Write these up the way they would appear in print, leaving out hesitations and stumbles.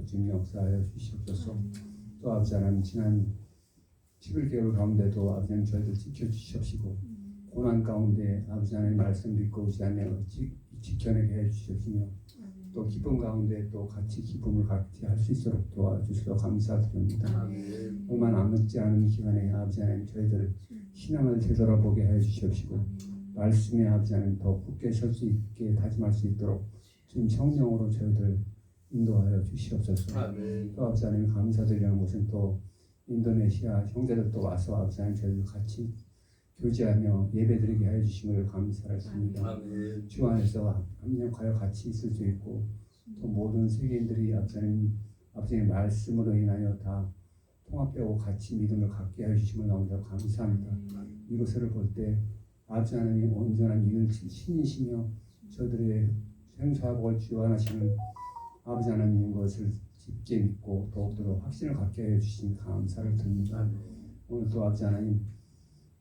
주님 역사하여 주시옵소서. 또 아버지 하나님 지난 11개월 가운데도 아버지 하나님 저희들 지켜주시옵시고 고난 가운데 아버지 하나님 말씀 믿고 의지하며 지켜내게 해주시옵시며 또 기쁨 가운데 또 같이 기쁨을 같이 할 수 있도록 도와주셔서 감사드립니다. 오만 아무지 않은 기간에 아버지 하나님 저희들 신앙을 되돌아보게 해주시옵시고 말씀에 아버지 하나님 더 굳게 설 수 있게 다짐할 수 있도록 지금 성령으로 저희들 인도하여 주시옵소서. 또 아버지 하나님 감사드리는 것은 또 인도네시아 형제들도 와서 아버지 하나님 저희들 같이 교제하며 예배드리게 하여 주심을 감사드립니다. 주 안에서 합력하여 같이 있을 수 있고 또 모든 세계인들이 아버지 하나님 말씀으로 인하여 다 통합되고 같이 믿음을 갖게 하여 주심을 너무나 감사합니다. 이것을 볼 때 아버지 하나님 온전한 유일신 신이시며 저들의 생사복을 주관하시는 아버지 하나님인 것을 깊게 믿고 더욱더 확신을 갖게 해 주신 감사를 드립니다. 오늘도 아버지 하나님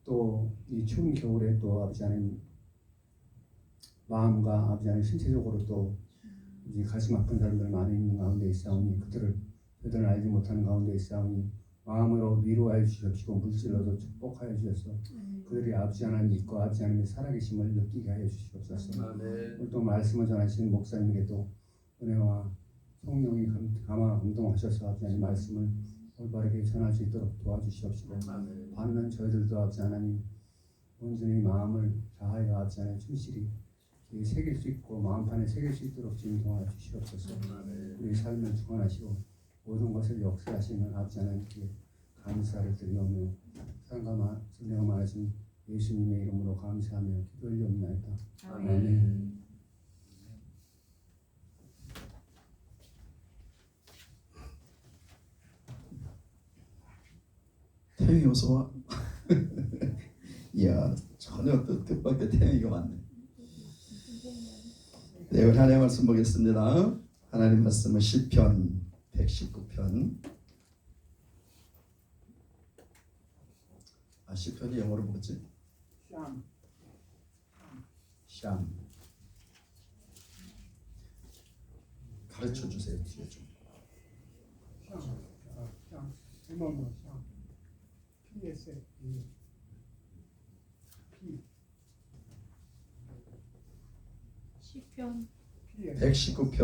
또 이 추운 겨울에 또 아버지 하나님 마음과 아버지 하나님 신체적으로 또 이제 가슴 아픈 사람들 많이 있는 가운데 있사오니 그들을 알지 못하는 가운데 있사오니 마음으로 위로하여 주시옵시고 물질로도 축복하여 주셔서 그들이 아버지 하나님 믿고 아버지 하나님의 살아계심을 느끼게 하여 주시옵소서. 오늘 또 말씀을 전하시는 목사님에게도 은혜와 성령이 감동하셔서 아버지 하나님 말씀을 올바르게 전할 수 있도록 도와주시옵시고 받는 저희들도 아버지 하나님 온전히 마음을 다하여 아버지 하나님 충실히 새길 수 있고 마음판에 새길 수 있도록 진동하여 주시옵소서. 우리 삶을 주관하시고 모든 것을 역사하시는 아버지 하나님께 감사를 드리오며 사랑과 성령을 말하신 예수님의 이름으로 감사하며 기도 올리옵나이다. 아멘. 태영이 어서 와. 이야 전혀 뜻밖의 태영이가 왔네. 네, 우리 하나님의 말씀 보겠습니다. 하나님 말씀은 시편 119편. 시편이 영어로 뭐지? 샴. 가르쳐 주세요. 뒤에 좀. 시편 119편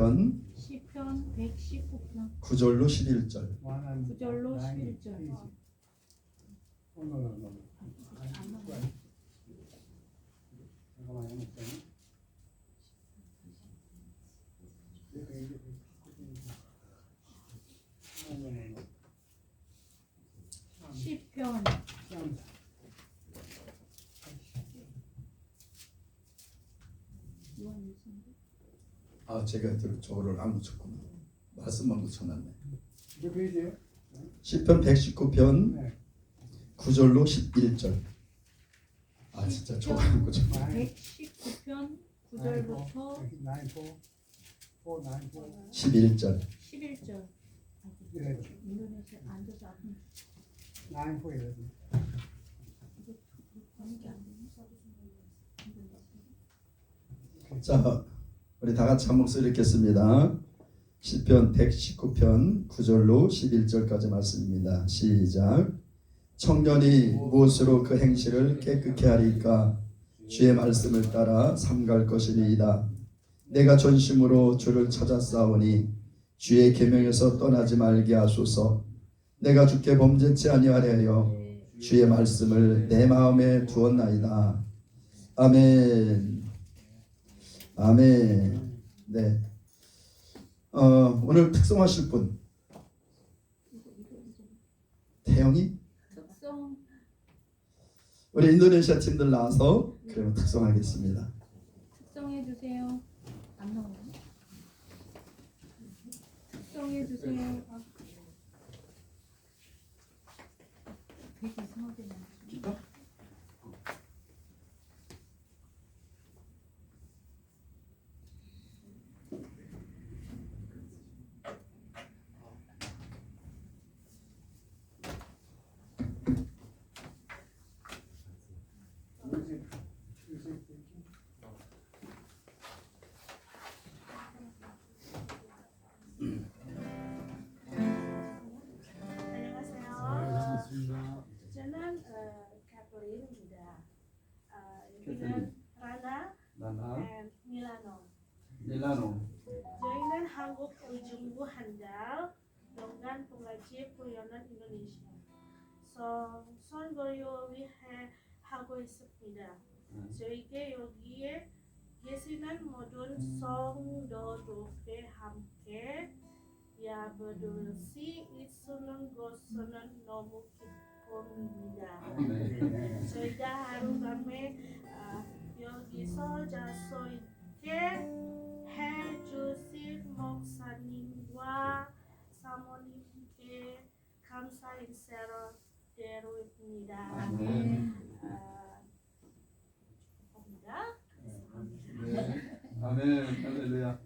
9절로 11절. 9절로 11절. 시편 제가 저거를 안 붙였구나. 말씀만 붙여놨네. 시편 119편 9절로 11절. 진짜 저거 안 붙였. 119편 9절부터 11절. 11절. 인도네시아 앉아서 아픈. 자, 우리 다 같이 한 목소리 읽겠습니다. 시편 119편 9절로 11절까지 말씀입니다. 시작. 청년이 무엇으로 그 행실을 깨끗게 하리까? 주의 말씀을 따라 삼갈 것이니이다. 내가 전심으로 주를 찾았사오니 주의 계명에서 떠나지 말게 하소서. 내가 주께 범죄치 아니하려 하여 주의 말씀을 내 마음에 두었나이다. 아멘. 아멘. 네. 오늘 특송하실 분 태영이? 특송. 우리 인도네시아 팀들 나와서 그러면 특송하겠습니다. 특송해 주세요. 안 나오네. 특송해 주세요. 되게 이상하게 나왔어. Ibu Handal dengan pengaji Puyonan Indonesia. Son Goyo Wihe 하고 있습니다. 저에게 여기에 계시는 모든 성도들과 함께 야버들 수 있는 것은 너무 기쁩니다. 저희가 하루밤에 여기서 잘 수 있게 해주신 목사님과 사모님께 감사 인사를 드립니다. 감사합니다. 아멘. 할렐루야.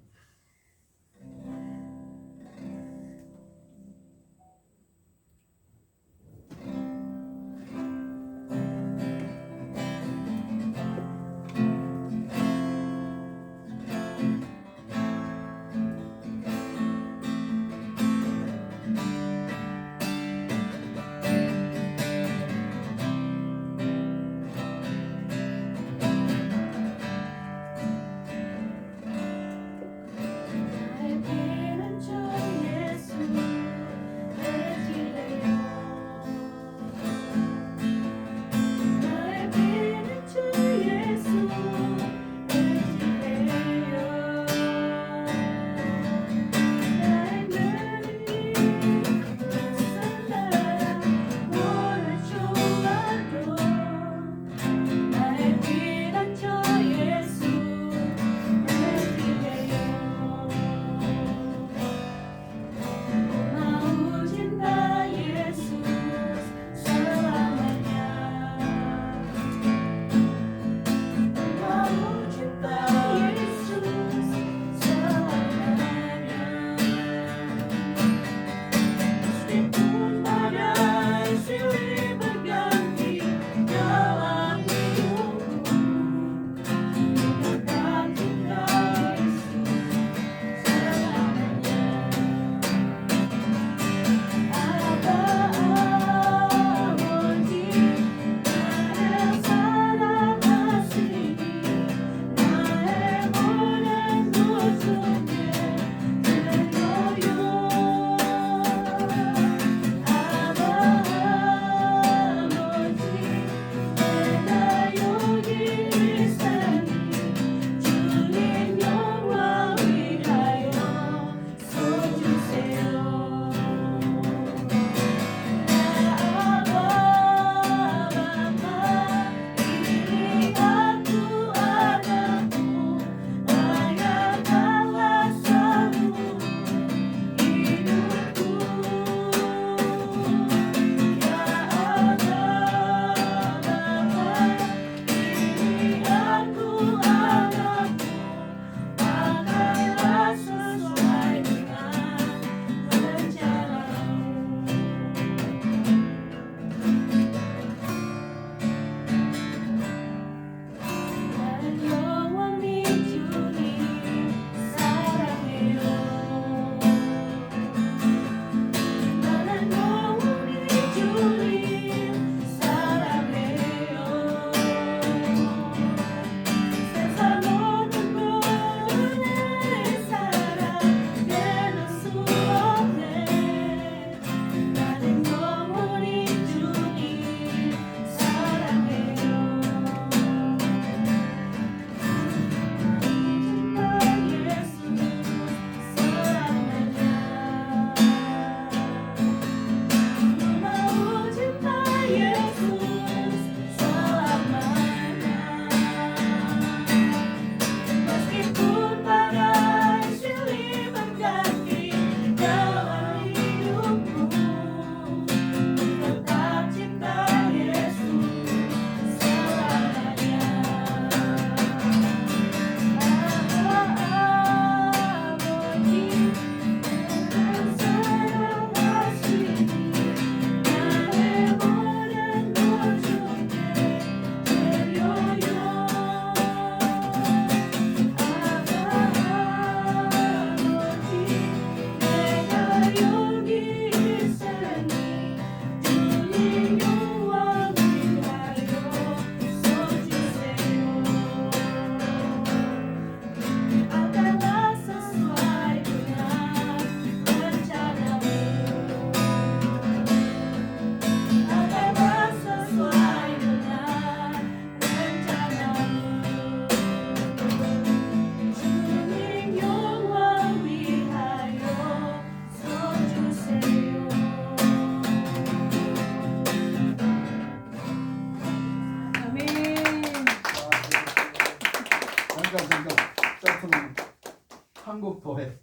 곡 더 해.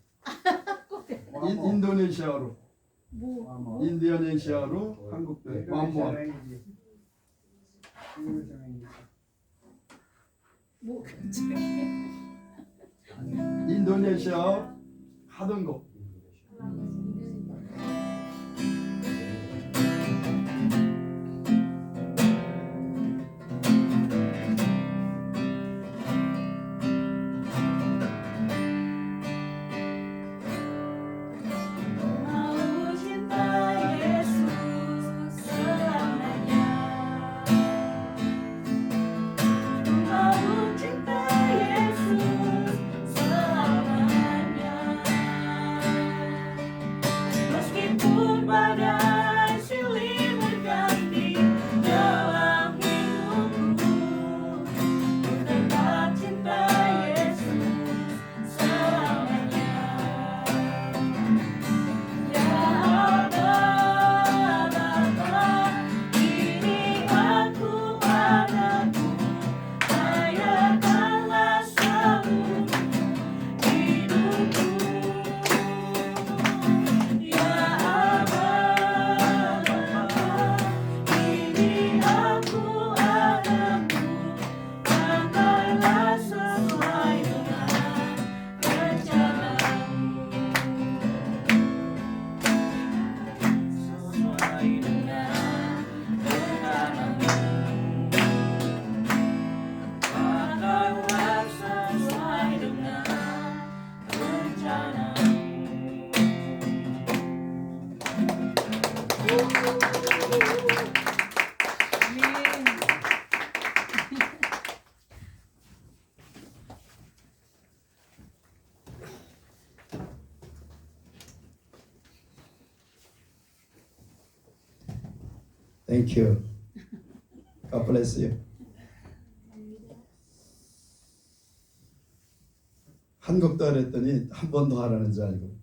인도네시아로, 뭐 인도네시아로 한 곡 더 해. 완모. 뭐 인도네시아 하던 곡. Mau cinta Yesus selamanya. Mau cinta Yesus selamanya. Meskipun badai silih berganti dalam hidupku, ku tetap cinta Yesus selamanya. Ya Bapa, ini aku padamu, rayakanlah seluruh hidupku. Ya Bapa, ini aku padamu, pandailah sesuai dengan rencanamu. Sesuai dengan rencanamu, pandailah sesuai dengan rencanamu. Thank you. God bless you. 한국도 하랬더니 한 번 더 하라는 줄 알고.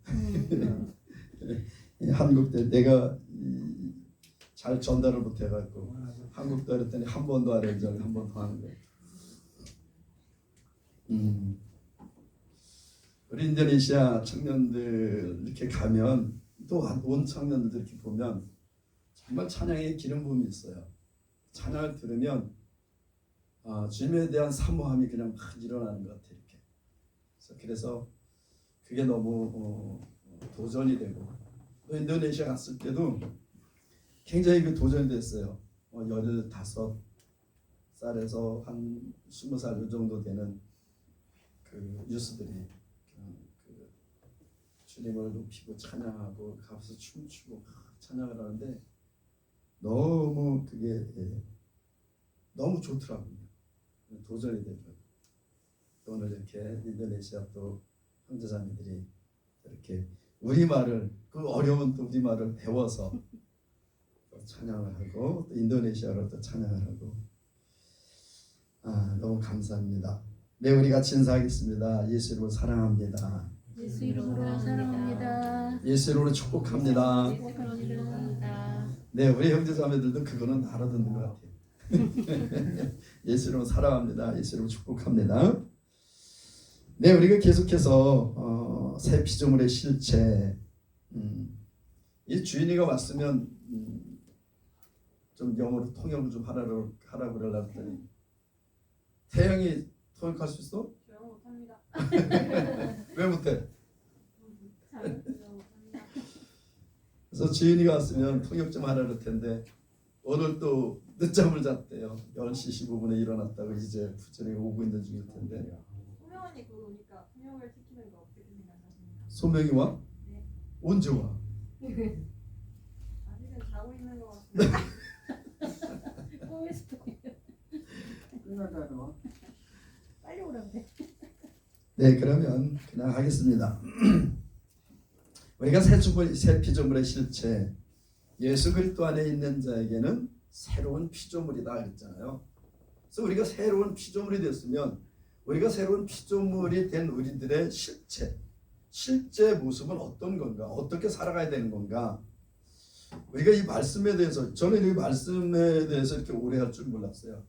한국도 내가 잘 전달을 못해갖고 한국도 하랬더니 한 번 더 하라는 줄 알고 한 번 더 하는 거예요. 우리 인도네시아 청년들 이렇게 가면 또 온 청년들 이렇게 보면 정말 찬양의 기름 부음이 있어요. 찬양을 들으면 주님에 대한 사모함이 그냥 막 일어나는 것 같아요. 이렇게. 그래서 그게 너무 도전이 되고 또 인도네시아 갔을 때도 굉장히 그 도전이 됐어요. 15살에서 한 20살 요 정도 되는 그 유스들이 그 주님을 높이고 찬양하고 가서 춤추고 찬양을 하는데 너무 그게 너무 좋더라고요. 도전이 되더라고요. 오늘 이렇게 인도네시아 또 형제자매들이 이렇게 우리말을 그 어려운 또 우리말을 배워서 또 찬양을 하고 또 인도네시아로 또 찬양을 하고 너무 감사합니다. 네, 우리 같이 인사하겠습니다. 예수 이름으로 사랑합니다. 예수 이름으로 사랑합니다. 예수 이름으로 축복합니다. 축복합니다. 네, 우리 형제자매들도 그거는 알아듣는 것 같아요. 예수 이름으로 사랑합니다. 예수 이름으로 축복합니다. 네, 우리가 계속해서 새 피조물의 실체 이 주인이가 왔으면 좀 영어로 통역을 좀 하라고 그러려고 했더니 태영이 통역할 수 있어? 영어 못합니다. 왜 못해? 영어 못합니다. 그래서 주인이가 왔으면 통역 좀 하라 그럴 텐데 오늘 또 늦잠을 잤대요. 10시 15분에 일어났다고 이제 부천에 오고 있는 중일 텐데 소명원이 곧 오니까 통역을 시키는 거 어떻게 생각하십니까? 소명이 와? 네. 언제 와? 아직은 자고 있는 것 같습니다. 꿈에서 빨리 오라고 해. 네, 그러면 그냥 하겠습니다. 우리가 새 피조물의 실체 예수 그리스도 안에 있는 자에게는 새로운 피조물이다 그랬잖아요. 그래서 우리가 새로운 피조물이 됐으면 우리가 새로운 피조물이 된 우리들의 실제 모습은 어떤 건가? 어떻게 살아가야 되는 건가? 우리가 이 말씀에 대해서 저는 이 말씀에 대해서 이렇게 오래 할 줄 몰랐어요.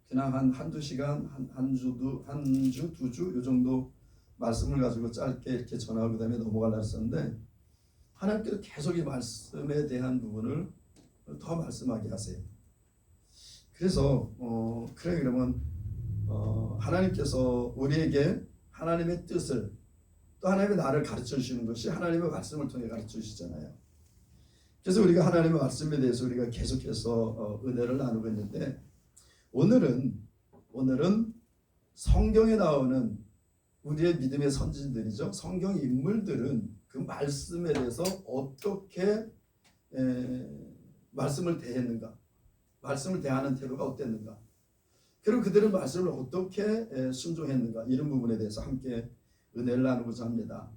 그냥 한두 시간, 한 주, 두 주 이 정도 말씀을 가지고 짧게 이렇게 전하고 그다음에 넘어가려고 했었는데 하나님께서 계속 이 말씀에 대한 부분을 더 말씀하게 하세요. 그래서 그래 그러면 하나님께서 우리에게 하나님의 뜻을 또 하나님의 나를 가르쳐 주시는 것이 하나님의 말씀을 통해 가르쳐 주시잖아요. 그래서 우리가 하나님의 말씀에 대해서 우리가 계속해서 은혜를 나누고 있는데 오늘은 성경에 나오는 우리의 믿음의 선진들이죠. 성경 인물들은 그 말씀에 대해서 어떻게 말씀을 대했는가, 말씀을 대하는 태도가 어땠는가, 그리고 그들은 말씀을 어떻게 순종했는가, 이런 부분에 대해서 함께 은혜를 나누고자 합니다.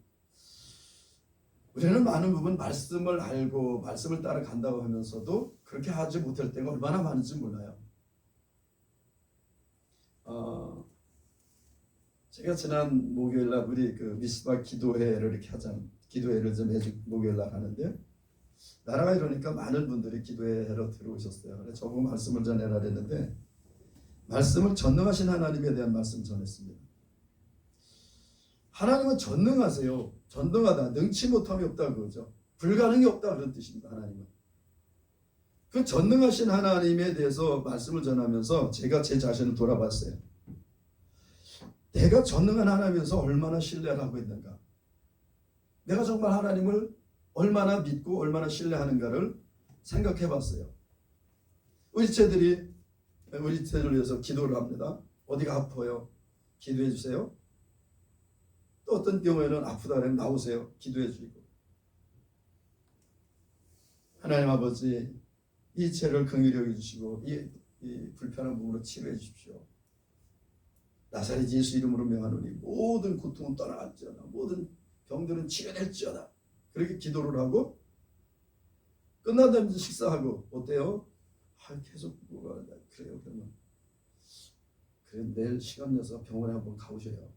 우리는 많은 부분 말씀을 알고 말씀을 따라 간다고 하면서도 그렇게 하지 못할 때가 얼마나 많은지 몰라요. 제가 지난 목요일날 우리 그 미스바 기도회를 이렇게 하잖아요. 기도회를 좀 매주 목요일날 하는데 나라가 이러니까 많은 분들이 기도회로 들어오셨어요. 그래서 저보고 말씀을 전해라 했는데 말씀을 전능하신 하나님에 대한 말씀 전했습니다. 하나님은 전능하세요. 전능하다. 능치 못함이 없다 그거죠. 불가능이 없다 그런 뜻입니다. 하나님은. 그 전능하신 하나님에 대해서 말씀을 전하면서 제가 제 자신을 돌아봤어요. 내가 전능한 하나님에서 얼마나 신뢰를 하고 있는가? 내가 정말 하나님을 얼마나 믿고 얼마나 신뢰하는가를 생각해 봤어요. 우리 제들을 위해서 기도를 합니다. 어디가 아파요? 기도해 주세요. 또 어떤 경우에는 아프다 그러면 나오세요. 기도해 주고. 하나님 아버지 이 죄를 긍휼히 여겨 주시고 이 불편한 부분으로 치료해 주십시오. 나사렛 예수 이름으로 명하노니 모든 고통은 떠나갈지어다. 모든 병들은 치료될지어다. 그렇게 기도를 하고 끝난 다음에 식사하고 어때요? 계속 뭐가 그래요. 그러면 그래 내일 시간 내서 병원에 한번 가보셔요.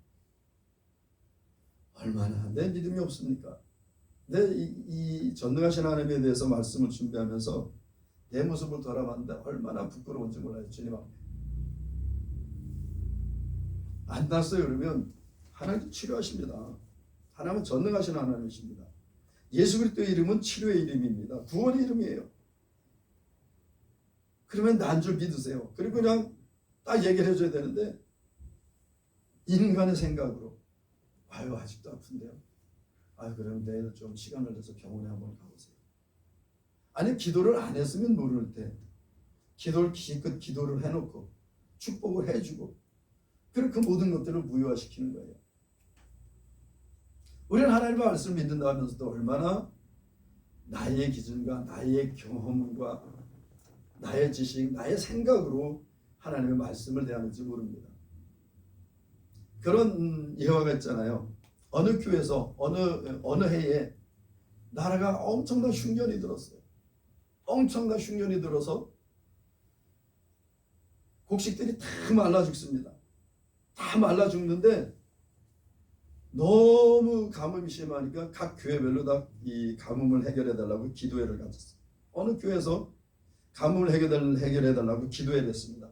얼마나 내 믿음이 없습니까? 이 전능하신 하나님에 대해서 말씀을 준비하면서 내 모습을 돌아봤는데 얼마나 부끄러운지 몰라요. 주님 앞에 안 났어요. 그러면 하나님 치료하십니다. 하나님은 전능하신 하나님이십니다. 예수 그리스도의 이름은 치료의 이름입니다. 구원의 이름이에요. 그러면 난 줄 믿으세요. 그리고 그냥 딱 얘기를 해줘야 되는데 인간의 생각으로 아유 아직도 아픈데요. 아유 그럼 내일 좀 시간을 내서 병원에 한번 가보세요. 아니 기도를 안 했으면 모를 때 기도를 기껏 기도를 해놓고 축복을 해주고 그리고 그 모든 것들을 무효화시키는 거예요. 우리는 하나님의 말씀을 믿는다 하면서도 얼마나 나의 기준과 나의 경험과 나의 지식, 나의 생각으로 하나님의 말씀을 대하는지 모릅니다. 그런 예화가 있잖아요. 어느 교회에서 어느 해에 나라가 엄청난 흉년이 들었어요. 엄청난 흉년이 들어서 곡식들이 다 말라 죽습니다. 다 말라 죽는데 너무 가뭄이 심하니까 각 교회별로 다 이 가뭄을 해결해 달라고 기도회를 가졌어요. 어느 교회에서 가뭄을 해결해 달라고 기도회를 했습니다.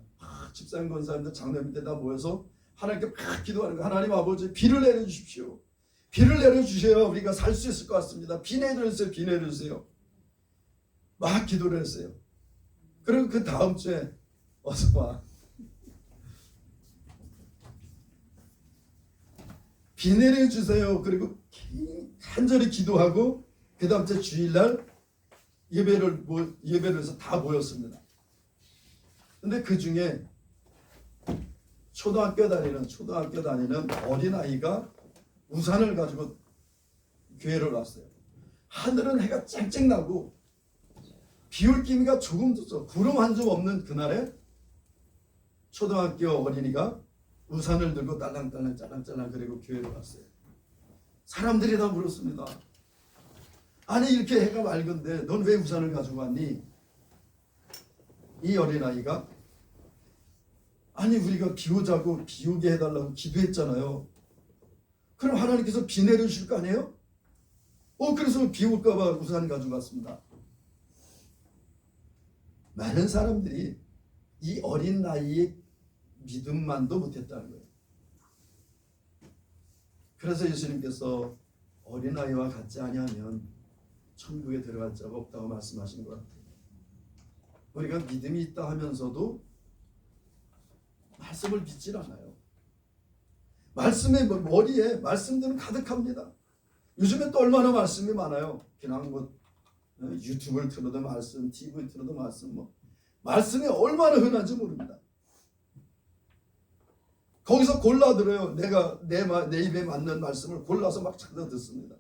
집사님 권사님들 장로 밑에 다 모여서 하나님께 막 기도하는 거. 하나님 아버지 비를 내려주십시오. 비를 내려주셔야 우리가 살 수 있을 것 같습니다. 비 내려주세요. 비 내려주세요. 막 기도를 했어요. 그리고 그 다음 주에 어서 와. 비 내려주세요. 그리고 간절히 기도하고 그 다음 주 주일날 예배를 해서 다 모였습니다. 근데 그 중에 초등학교 다니는 어린아이가 우산을 가지고 교회를 왔어요. 하늘은 해가 쨍쨍 나고 비올 기미가 조금도 없어. 구름 한 점 없는 그날에 초등학교 어린이가 우산을 들고 딸랑딸랑 그리고 교회를 왔어요. 사람들이 다 물었습니다. 아니 이렇게 해가 맑은데 넌 왜 우산을 가지고 왔니? 이 어린아이가 아니 우리가 비 오자고 비 오게 해달라고 기도했잖아요. 그럼 하나님께서 비 내려주실 거 아니에요? 그래서 비 올까 봐 우산 가지고 왔습니다. 많은 사람들이 이 어린 나이에 믿음만도 못했다는 거예요. 그래서 예수님께서 어린아이와 같지 아니하면 천국에 들어갈 자가 없다고 말씀하신 것 같아요. 우리가 믿음이 있다 하면서도 말씀을 믿질 않아요. 말씀의 머리에 말씀들은 가득합니다. 요즘에 또 얼마나 말씀이 많아요. 그냥 뭐 유튜브를 틀어도 말씀, TV를 틀어도 말씀, 말씀이 얼마나 흔한지 모릅니다. 거기서 골라 들어요. 내가 내 입에 맞는 말씀을 골라서 막 찾아 듣습니다.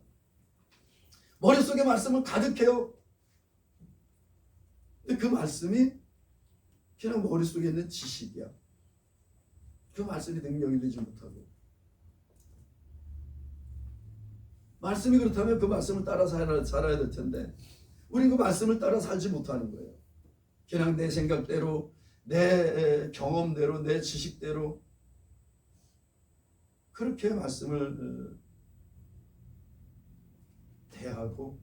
머릿속에 말씀을 가득해요. 근데 그 말씀이 그냥 머릿속에 있는 지식이야. 그 말씀이 능력이 되지 못하고, 말씀이 그렇다면 그 말씀을 따라 살아야 될 텐데 우리는 그 말씀을 따라 살지 못하는 거예요. 그냥 내 생각대로, 내 경험대로, 내 지식대로 그렇게 말씀을 대하고,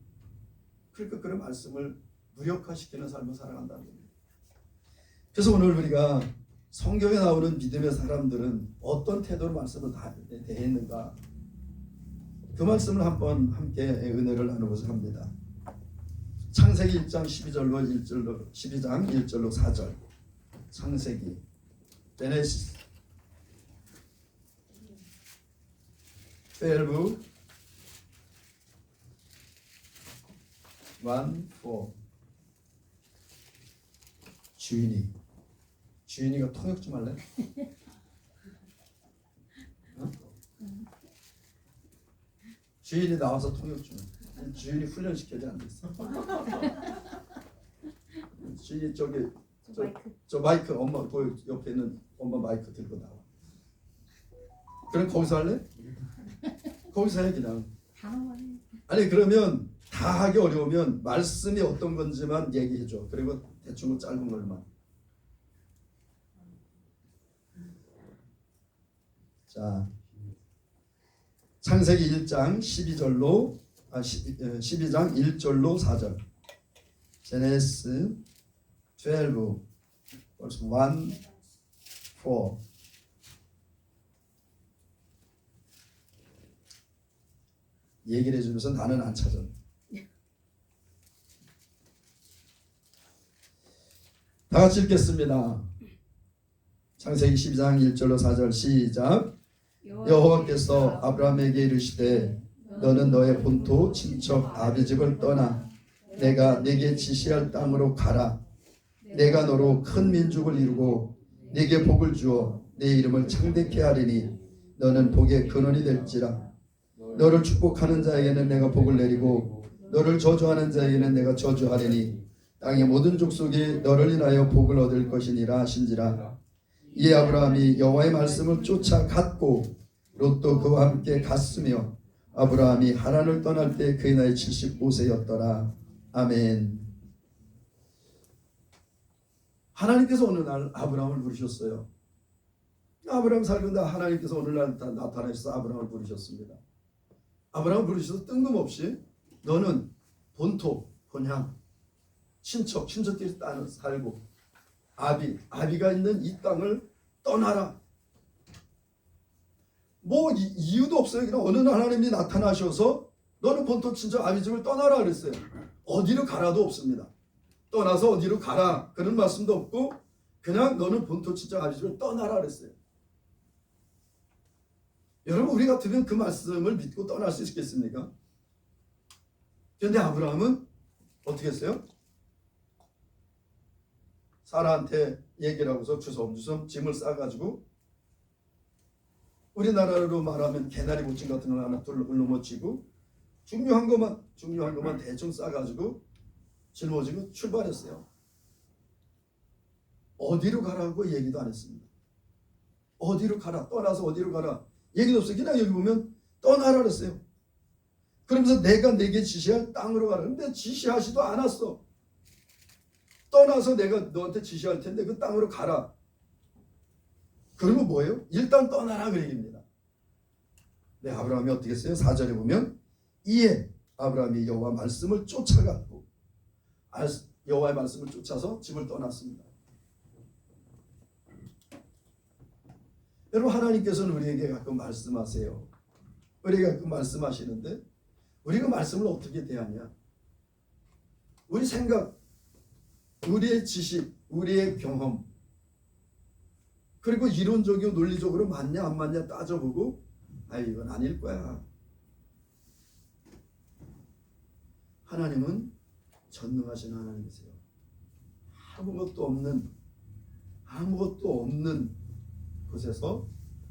그러니까 그런 말씀을 무력화시키는 삶을 살아간다는 겁니다. 그래서 오늘 우리가 성경에 나오는 믿음의 사람들은 어떤 태도로 말씀을 대했는가, 그 말씀을 한번 함께 은혜를 나누고자 합니다. 창세기 1장 12장 1절로 4절. 창세기 제네시스 12 1, 4. 주인이가 통역 좀 할래? 어? 주인이 나와서 통역 좀 해. 주인이 훈련시켜야지 안 됐어. 주인이 저 마이크 엄마 그 옆에 있는 엄마 마이크 들고 나와. 그럼 거기서 할래? 거기서 해 그냥. 아니 그러면 다 하기 어려우면 말씀이 어떤 건지만 얘기해줘. 그리고 대충 짧은 걸만. 자, 창세기 1장 12장 1절로 4절. 제네시스 12 verse 1, 4. 얘기를 해주면서 나는 안 찾아. 다 같이 읽겠습니다. 창세기 12장 1절로 4절 시작. 여호와께서 아브라함에게 이르시되 너는 너의 본토 친척 아비집을 떠나 내가 네게 지시할 땅으로 가라. 내가 너로 큰 민족을 이루고 네게 복을 주어 네 이름을 창대케 하리니 너는 복의 근원이 될지라. 너를 축복하는 자에게는 내가 복을 내리고 너를 저주하는 자에게는 내가 저주하리니 땅의 모든 족속이 너를 인하여 복을 얻을 것이니라 하신지라. 이에 아브라함이 여호와의 말씀을 쫓아갔고 롯도 그와 함께 갔으며 아브라함이 하란을 떠날 때 그의 나이 75세였더라. 아멘. 하나님께서 어느 날 아브라함을 부르셨어요. 아브라함 살는데 하나님께서 어느 날 나타나셔서 아브라함을 부르셨습니다. 아브라함을 부르셔서 뜬금없이 너는 본토, 본향, 친척들이 땅을 살고 아비가 있는 이 땅을 떠나라. 뭐 이유도 없어요. 그냥 어느 날 하나님이 나타나셔서 너는 본토 친척 아비집을 떠나라 그랬어요. 어디로 가라도 없습니다. 떠나서 어디로 가라 그런 말씀도 없고 그냥 너는 본토 친척 아비집을 떠나라 그랬어요. 여러분 우리 같으면 그 말씀을 믿고 떠날 수 있겠습니까? 그런데 아브라함은 어떻게 했어요? 사라한테 얘기를 하고서 주섬주섬 짐을 싸가지고 우리나라로 말하면 개나리 모친 같은 걸 하나 둘러붙이고 중요한 것만 대충 싸가지고 짊어지고 출발했어요. 어디로 가라고 얘기도 안 했습니다. 어디로 가라, 떠나서 어디로 가라 얘기도 없어요. 그냥 여기 보면 떠나라 그랬어요. 그러면서 내가 네게 지시할 땅으로 가라. 근데 지시하지도 않았어. 떠나서 내가 너한테 지시할 텐데 그 땅으로 가라. 그러면 뭐예요? 일단 떠나라 그 얘기입니다. 네, 아브라함이 어떻게 했어요? 4절에 보면 이에 아브라함이 여호와 말씀을 쫓아갔고 여호와의 말씀을 쫓아서 집을 떠났습니다. 여러분 하나님께서는 우리에게 가끔 말씀하세요. 우리가 그 말씀하시는데 우리가 말씀을 어떻게 대하냐? 우리 생각, 우리의 지식, 우리의 경험, 그리고 이론적이고 논리적으로 맞냐 안 맞냐 따져보고 이건 아닐 거야. 하나님은 전능하신 하나님이세요. 아무것도 없는 곳에서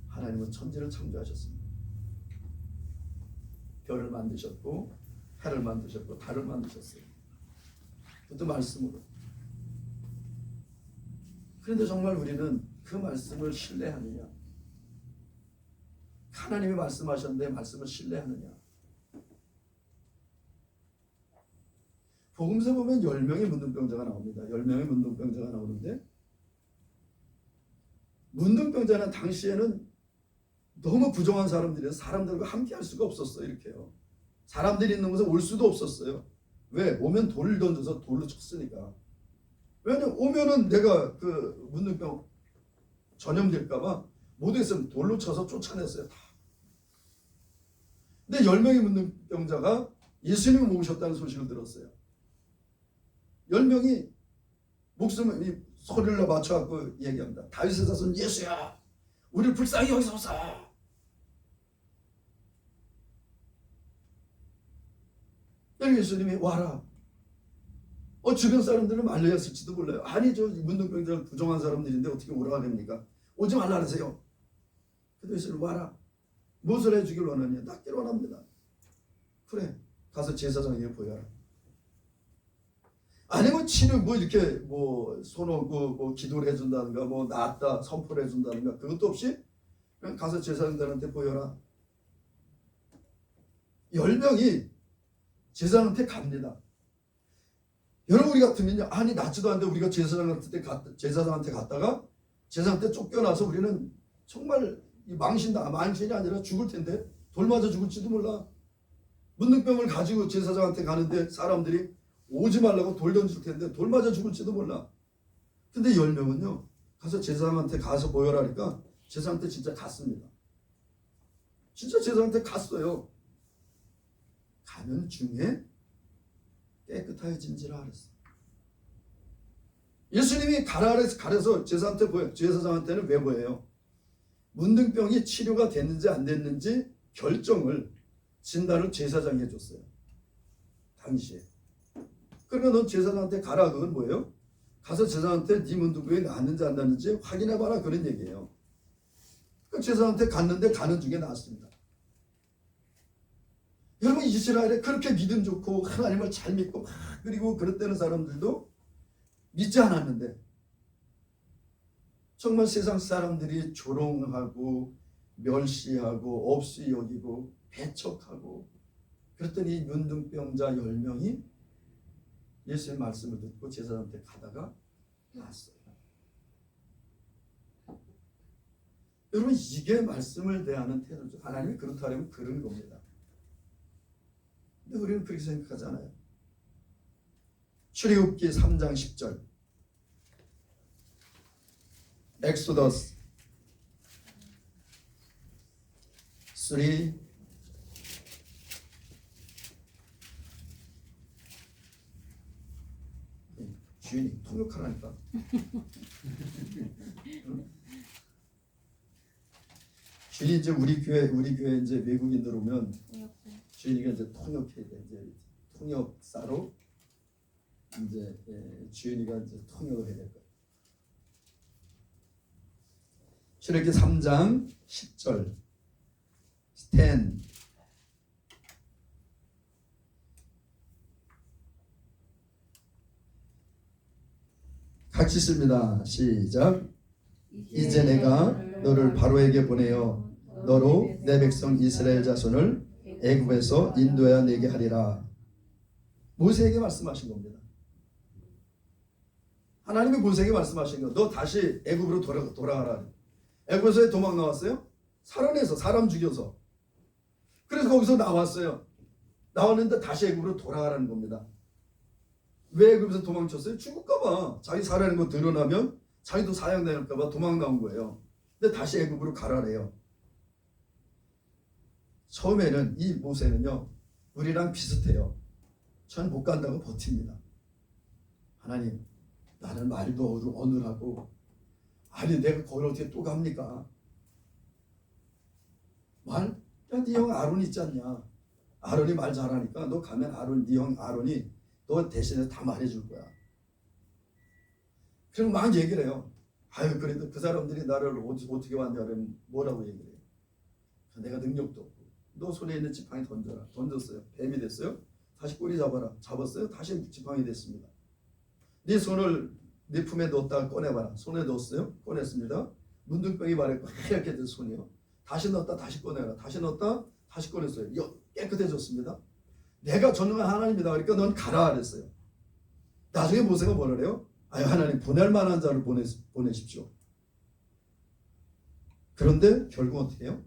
하나님은 천지를 창조하셨습니다. 별을 만드셨고 해를 만드셨고 달을 만드셨어요. 그것도 말씀으로. 그런데 정말 우리는 그 말씀을 신뢰하느냐? 하나님이 말씀하셨는데 말씀을 신뢰하느냐? 복음서 보면 10명의 문둥병자가 나옵니다. 10명의 문둥병자가 나오는데 문둥병자는 당시에는 너무 부정한 사람들이라서 사람들과 함께 할 수가 없었어요. 이렇게요. 사람들이 있는 곳에 올 수도 없었어요. 왜? 오면 돌을 던져서 돌로 쳤으니까. 왜냐면 오면은 내가 그 문둥병 전염될까봐 모두 있으면 돌로 쳐서 쫓아냈어요. 다. 근데 10명의 문둥병자가 예수님을 모으셨다는 소식을 들었어요. 10명이 목숨을 소리를 맞춰갖고 얘기합니다. 다윗의 자손 예수야, 우리를 불쌍히 여기소서. 예수님이 와라. 주변 사람들은 말려였을지도 몰라요. 아니 저 문둥병자는 부정한 사람들인데 어떻게 오라 합니까? 오지 말라 그러세요. 그래서 예수님 와라. 무엇을 해주길 원하냐? 낫길 원합니다. 그래, 가서 제사장에게 보여라. 아니면 치료 이렇게 손오고 기도를 해준다든가 낫다 선포를 해준다든가 그것도 없이 그냥 가서 제사장들한테 보여라. 10명이 제사장한테 갑니다. 여러분 우리 같으면요, 아니 낫지도 않는데 우리가 제사장한테 갔다가 제사장한테 쫓겨나서 우리는 정말 망신이 아니라 죽을 텐데 돌 맞아 죽을지도 몰라. 문둥병을 가지고 제사장한테 가는데 사람들이 오지 말라고 돌 던질 텐데 돌 맞아 죽을지도 몰라. 근데 10명은요 가서 제사장한테 가서 보여라니까 제사장한테 진짜 갔습니다. 진짜 제사장한테 갔어요. 가면 중에 깨끗해진지라 하랬어. 예수님이 가래서 제사장한테는 왜 보여요? 문둥병이 치료가 됐는지 안 됐는지 결정을 진단을 제사장이 해줬어요. 당시에. 그러면 넌 제사장한테 가라. 그건 뭐예요? 가서 제사장한테 네 문둥병이 낫는지 안 낫는지 확인해봐라. 그런 얘기예요. 그 제사장한테 갔는데 가는 중에 나았습니다. 여러분 이스라엘에 그렇게 믿음 좋고 하나님을 잘 믿고 그리고 그랬다는 사람들도 믿지 않았는데 정말 세상 사람들이 조롱하고 멸시하고 없이 여기고 배척하고 그랬더니 문둥병자 10명이 예수의 말씀을 듣고 제사장한테 가다가 나았어요. 여러분 이게 말씀을 대하는 태도죠. 하나님이 그렇다면 그런 겁니다. 근데 우리는 그렇게 생각하잖아요. 출애굽기 3장 10절 엑소더스 3 주인이 통역하라니까. 주인이 이제 우리 교회 이제 외국인들 오면 주인이가 이제 통역해야 돼. 이제 통역사로 이제 주인이가 이제 통역을 해야 될 거예요. 출애굽기 3장 10절 10 같이 씁니다. 시작. 이제 내가 너를 바로에게 보내어 너로 내 백성 이스라엘 자손을 애굽에서 인도하여 내게 하리라. 모세에게 말씀하신 겁니다. 하나님이 모세에게 말씀하신 거. 너 다시 애굽으로 돌아가라. 애굽에서 도망 나왔어요? 살아내서 사람 죽여서. 그래서 거기서 나왔어요. 나왔는데 다시 애굽으로 돌아가라는 겁니다. 왜 애굽에서 도망쳤어요? 죽을까봐. 자기 살아낸 거 드러나면 자기도 사형당할까봐 도망 나온 거예요. 근데 다시 애굽으로 가라래요. 처음에는 이 모세는요 우리랑 비슷해요. 전 못 간다고 버팁니다. 하나님, 나는 말도 어눌하고, 아니 내가 거기를 어떻게 또 갑니까? 야, 네 형 아론 있지 않냐? 아론이 말 잘하니까 너 가면 네 형 아론이 너 대신에 다 말해줄 거야. 그럼 막 얘기를 해요. 아유, 그래도 그 사람들이 나를 어떻게 왔냐 그러면 뭐라고 얘기를 해요? 내가 능력도 없고, 너 손에 있는 지팡이 던져라. 던졌어요. 뱀이 됐어요. 다시 꼬리 잡아라. 잡았어요. 다시 지팡이 됐습니다. 네 손을 네 품에 넣었다가 꺼내봐라. 손에 넣었어요. 꺼냈습니다. 문둥병이 말했고 하얗게 된 손이요. 다시 넣었다 다시 꺼내라. 다시 넣었다 다시 꺼냈어요. 깨끗해졌습니다. 내가 전능한 하나님이다. 그러니까 넌 가라 그랬어요. 나중에 모세가 뭐라 그래요? 아유, 하나님 보낼 만한 자를 보내십시오. 그런데 결국 어떻게 해요?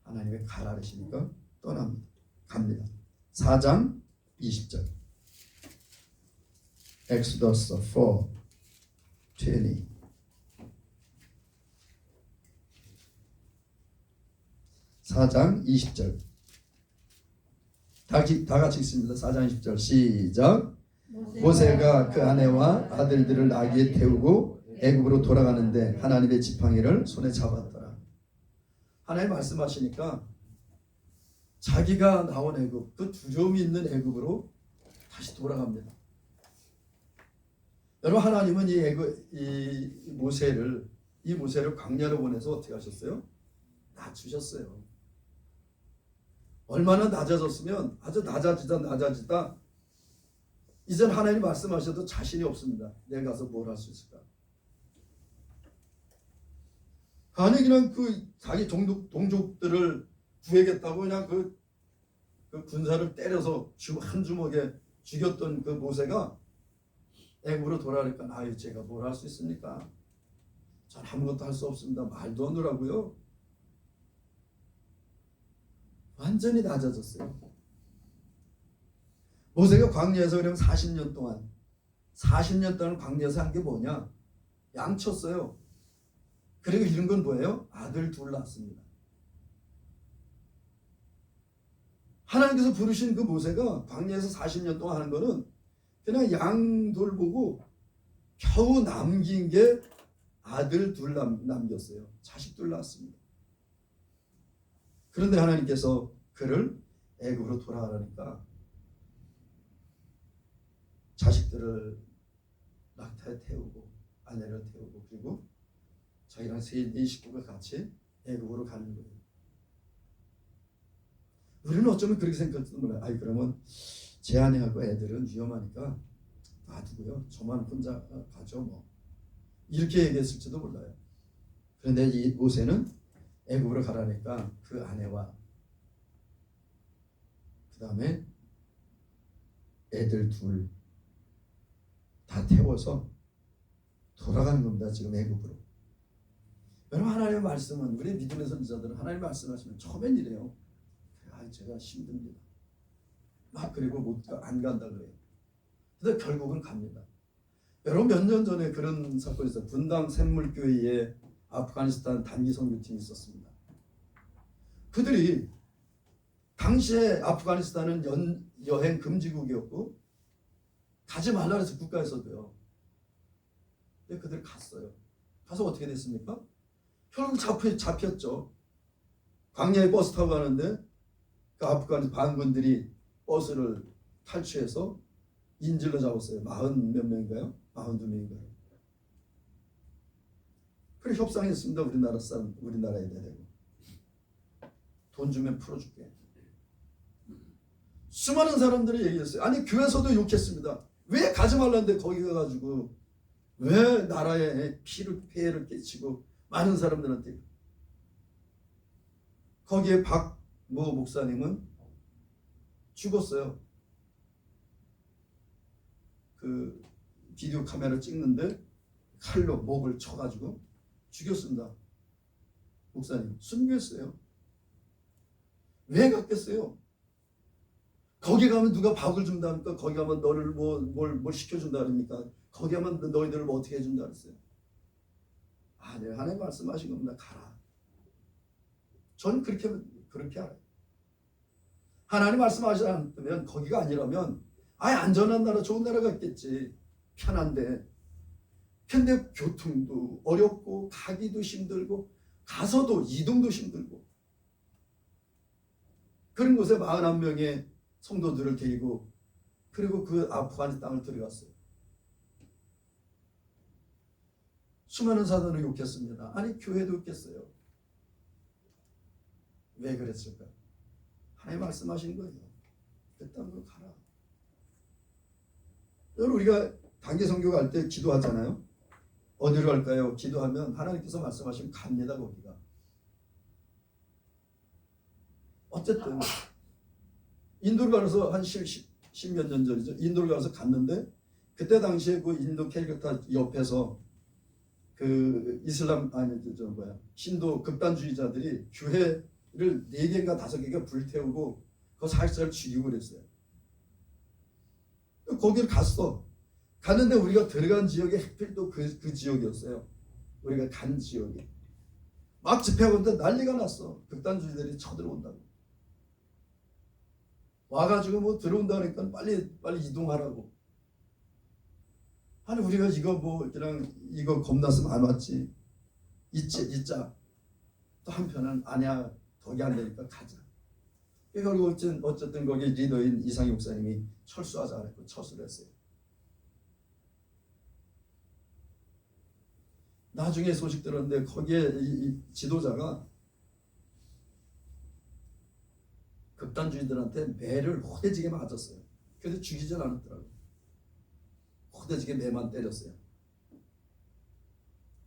하나님의 가라 그러시니까 떠납니다. 갑니다. 4장 20절. Exodus 4:20. (4장 20절) 다 같이 읽습니다. 4장 20절 시작. 모세가 그 아내와 아들들을 나귀에 태우고 애굽으로 돌아가는데 하나님의 지팡이를 손에 잡았더라. 하나님 말씀하시니까 자기가 나온 애굽, 그 두려움이 있는 애굽으로 다시 돌아갑니다. 여러분, 하나님은 이 모세를 광야로 보내서 어떻게 하셨어요? 낮추셨어요. 얼마나 낮아졌으면 아주 낮아지다 이젠 하나님 말씀하셔도 자신이 없습니다. 내가 가서 뭘 할 수 있을까? 아니 그냥 그 자기 동족들을 구해겠다고 그냥 그 군사를 때려서 한 주먹에 죽였던 그 모세가 애굽으로 돌아가니까 아유, 제가 뭘 할 수 있습니까? 전 아무것도 할 수 없습니다. 말도 하느라고요. 완전히 낮아졌어요. 모세가 광야에서 그러면 40년 동안 광야에서 한 게 뭐냐? 양쳤어요. 그리고 이런 건 뭐예요? 아들 둘 낳았습니다. 하나님께서 부르신 그 모세가 광야에서 40년 동안 하는 거는 그냥 양 돌보고 겨우 남긴 게 아들 둘 남겼어요. 자식 둘 낳았습니다. 그런데 하나님께서 그를 애굽으로 돌아가라니까 자식들을 낙타에 태우고 아내를 태우고 그리고 자기랑 네 식구가 같이 애굽으로 가는 거예요. 우리는 어쩌면 그렇게 생각할지도 몰라요. 아이, 그러면 제 아내하고 애들은 위험하니까 놔두고요. 저만 혼자 가죠 뭐. 이렇게 얘기했을지도 몰라요. 그런데 이 모세는 애굽으로 가라니까 그 아내와 그 다음에 애들 둘 다 태워서 돌아가는 겁니다. 지금 애굽으로. 여러분, 하나님의 말씀은 우리 믿음의 선지자들은 하나님 말씀하시면 처음엔 이래요. 제가 힘듭니다. 그리고 안 간다 그래요. 근데 결국은 갑니다. 여러분, 몇 년 전에 그런 사건이 있어요. 분당 샘물교회에 아프가니스탄 단기 선교팀이 있었습니다. 그들이 당시에 아프가니스탄은 여행 금지국이었고 가지 말라 그래서 국가에서도요. 근데 그들 갔어요. 가서 어떻게 됐습니까? 결국 잡혔죠. 광야에 버스 타고 가는데 그 아프간 반군들이 버스를 탈취해서 인질로 잡았어요. 40 몇 명인가요? 42명인가요? 그래 협상했습니다. 우리나라에 대고 돈 주면 풀어줄게. 수많은 사람들이 얘기했어요. 아니, 교회에서도 욕했습니다. 왜 가지 말라는데 거기 가가지고 왜 나라에 폐해를 끼치고 많은 사람들한테. 거기에 박모 목사님은 죽었어요. 그 비디오 카메라 찍는데 칼로 목을 쳐가지고 죽였습니다. 목사님 순교했어요. 왜 갔겠어요? 거기 가면 누가 밥을 준다니까? 거기 가면 너를 뭘 시켜준다 그러니까? 거기 가면 너희들을 뭐 어떻게 해준다 그랬어요? 네, 하나님 말씀하신 겁니다. 가라. 저는 그렇게 알아요. 하나님 말씀하시지 않으면 거기가 아니라면 아예 안전한 나라 좋은 나라가 있겠지. 편한데. 근데 교통도 어렵고 가기도 힘들고 가서도 이동도 힘들고 그런 곳에 41명의 성도들을 데리고 그리고 그 아프간 땅을 들어갔어요. 수많은 사도는 욕했습니다. 아니 교회도 욕했어요. 왜 그랬을까? 하나님 말씀하신 거예요. 그 땅으로 가라. 여러분 우리가 단기 선교 갈 때 기도하잖아요. 어디로 갈까요? 기도하면 하나님께서 말씀하시면 갑니다. 거기가. 어쨌든 인도를 가서 한 10몇 년 전이죠. 인도를 가서 갔는데 그때 당시에 그 인도 캘커타 옆에서 그 이슬람 신도 극단주의자들이 교회를 4개인가 5개가 불태우고 그 사역자를 죽이고 그랬어요. 거기를 갔어. 갔는데 우리가 들어간 지역이 하필 또 그 지역이었어요. 우리가 간 지역이. 막 집회하고 있는데 난리가 났어. 극단주의들이 쳐들어온다고. 와가지고 뭐 들어온다니까 빨리 이동하라고. 아니 우리가 이거 뭐 그냥 이거 겁났으면 안 왔지. 있자. 또 한편은 아니야 거기 안 되니까 가자. 그리고 어쨌든 거기 리더인 이상희 목사님이 철수하자 그랬고 철수를 했어요. 나중에 소식 들었는데 거기에 이 지도자가 극단주의들한테 매를 호대지게 맞았어요. 그래도 죽이진 않았더라고요. 호대지게 매만 때렸어요.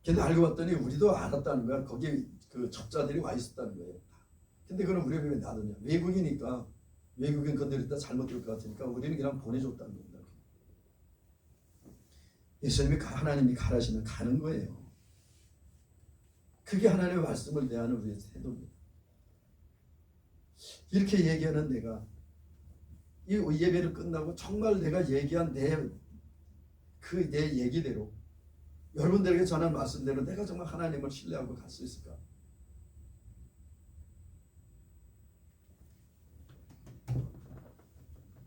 근데 알고 봤더니 우리도 알았다는 거야. 거기 그 적자들이 와 있었다는 거예요. 근데 그럼 우리가 왜 놔두냐? 외국이니까 외국인 건드렸다 잘못될 것 같으니까 우리는 그냥 보내줬다는 겁니다. 예수님이 하나님이 가라시면 가는 거예요. 그게 하나님의 말씀을 대하는 우리의 태도입니다. 이렇게 얘기하는 내가 이 예배를 끝나고 정말 내가 얘기한 내 얘기대로 여러분들에게 전한 말씀대로 내가 정말 하나님을 신뢰하고 갈 수 있을까?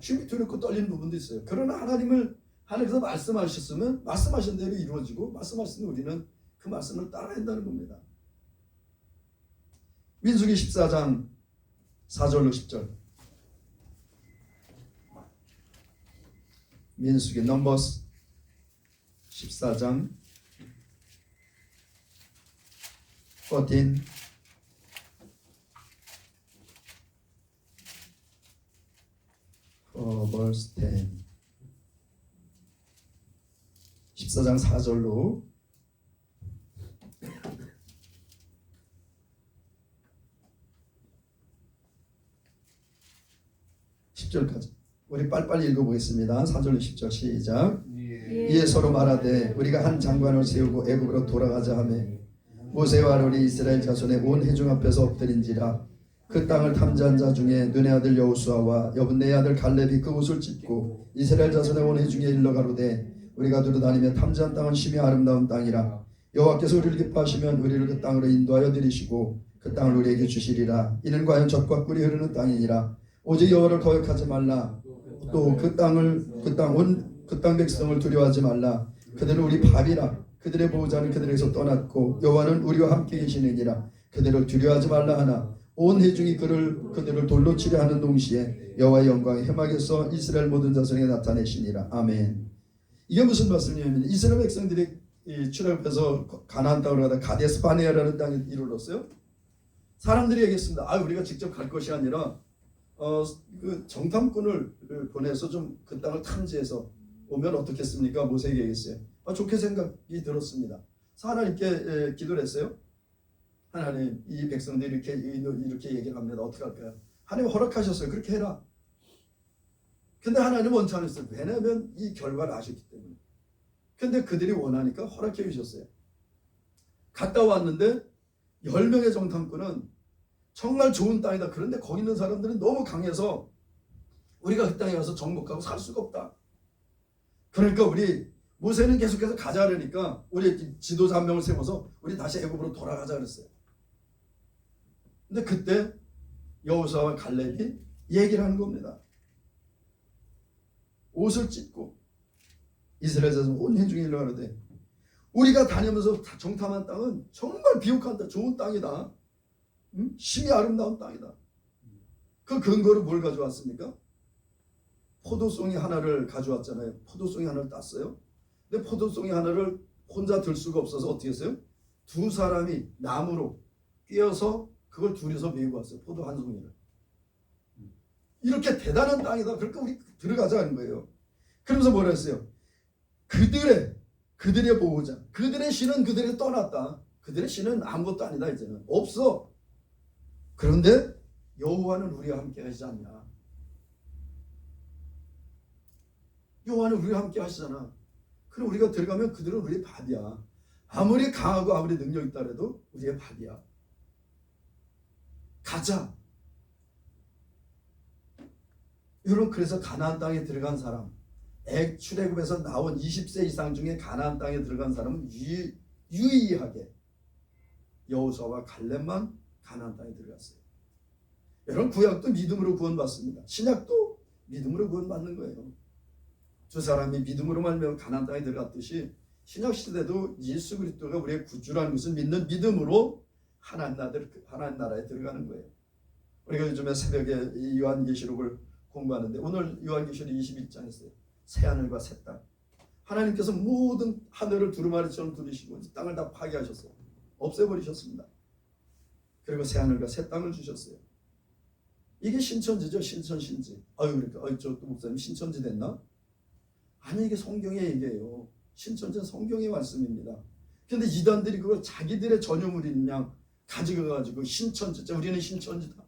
힘이 두렵고 떨리는 부분도 있어요. 그러나 하나님께서 말씀하셨으면 말씀하신 대로 이루어지고 말씀하신 우리는 그 말씀을 따라야 한다는 겁니다. 민수기 14장 4절로 10절. 민수기 넘버스 14장 14 verse 10 14장 4절로 10절까지 우리 빨리빨리 읽어보겠습니다. 4절로 10절 시작. 이에 서로 말하되 우리가 한 장관을 세우고 애굽으로 돌아가자 하며 모세와 아론이 이스라엘 자손의 온 회중 앞에서 엎드린지라. 그 땅을 탐지한 자 중에 눈의 아들 여호수아와 여분네의 아들 갈렙이 그 옷을 찢고 이스라엘 자손의 온 회중에 일러 가로되 우리가 두루 다니며 탐지한 땅은 심히 아름다운 땅이라. 여호와께서 우리를 기뻐하시면 우리를 그 땅으로 인도하여 들이시고 그 땅을 우리에게 주시리라. 이는 과연 젖과 꿀이 흐르는 땅이니라. 오직 여호와를 거역하지 말라. 또 그 땅 백성을 두려워하지 말라. 그들은 우리 밥이라. 그들의 보호자는 그들에게서 떠났고 여호와는 우리와 함께 계시느니라. 그들을 두려워하지 말라 하나 온 회중이 그들을 돌로 치려 하는 동시에 여호와의 영광이 해막에서 이스라엘 모든 자손에게 나타내시니라. 아멘. 이게 무슨 말씀이냐면 이스라엘 백성들이 출애굽해서 가나안 땅으로 가다 가데스 바네아라는 땅에 이르렀어요. 사람들이 얘기했습니다. 우리가 직접 갈 것이 아니라 그 정탐꾼을 보내서 좀 그 땅을 탐지해서 오면 어떻겠습니까? 모세에게 얘기했어요. 좋게 생각이 들었습니다. 하나님께 기도를 했어요. 하나님, 이 백성들이 이렇게 얘기를 합니다. 어떻게 할까요? 하나님 허락하셨어요. 그렇게 해라. 근데 하나님 원치 않았어요. 왜냐하면 이 결과를 아셨기 때문에. 근데 그들이 원하니까 허락해 주셨어요. 갔다 왔는데 10명의 정탐꾼은 정말 좋은 땅이다. 그런데 거기 있는 사람들은 너무 강해서 우리가 그 땅에 가서 정복하고 살 수가 없다. 그러니까 우리 모세는 계속해서 가자 그러니까 우리 지도자 한 명을 세워서 우리 다시 애굽으로 돌아가자 그랬어요. 근데 그때 여호수아와 갈렙이 얘기를 하는 겁니다. 옷을 찢고 이스라엘 자손 온 회중이 일러 가로되 우리가 다니면서 정탐한 땅은 정말 비옥한 땅, 좋은 땅이다. 심히 아름다운 땅이다. 그 근거로 뭘 가져왔습니까? 포도송이 하나를 가져왔잖아요. 포도송이 하나를 땄어요. 근데 포도송이 하나를 혼자 들 수가 없어서 어떻게 했어요? 두 사람이 나무로 꿰어서 그걸 둘이서 메고 왔어요. 포도 한 송이를. 이렇게 대단한 땅이다. 그러니까 우리 들어가자 하는 거예요. 그러면서 뭐라 했어요? 그들의 보호자, 그들의 신은 그들이 떠났다. 그들의 신은 아무것도 아니다. 이제는 없어. 그런데 여호와는 우리와 함께 하시지 않냐. 여호와는 우리와 함께 하시잖아. 그럼 우리가 들어가면 그들은 우리의 밥이야. 아무리 강하고 아무리 능력 있다 해도 우리의 밥이야. 가자. 여러분, 그래서 가나안 땅에 들어간 사람, 출애굽에서 나온 20세 이상 중에 가나안 땅에 들어간 사람은 유의하게 여호수아와 갈렙만 가나안 땅에 들어갔어요. 여러분, 구약도 믿음으로 구원받습니다. 신약도 믿음으로 구원받는 거예요. 두 사람이 믿음으로 말미암아 가나안 땅에 들어갔듯이 신약 시대도 예수 그리스도가 우리의 구주라는 것을 믿는 믿음으로 하나님 나라에 들어가는 거예요. 우리가 요즘에 새벽에 이 요한계시록을 공부하는데 오늘 요한계시록 21장 했어요. 새하늘과 새 땅. 하나님께서 모든 하늘을 두루마리처럼 두르시고 이 땅을 다 파괴하셨어요. 없애버리셨습니다. 그리고 새하늘과 새 땅을 주셨어요. 이게 신천지죠. 신천신지. 그러니까 저 목사님 신천지 됐나? 아니, 이게 성경의 얘기예요. 신천지는 성경의 말씀입니다. 근데 이단들이 그걸 자기들의 전유물인 양 가지고 신천지자, 우리는 신천지다.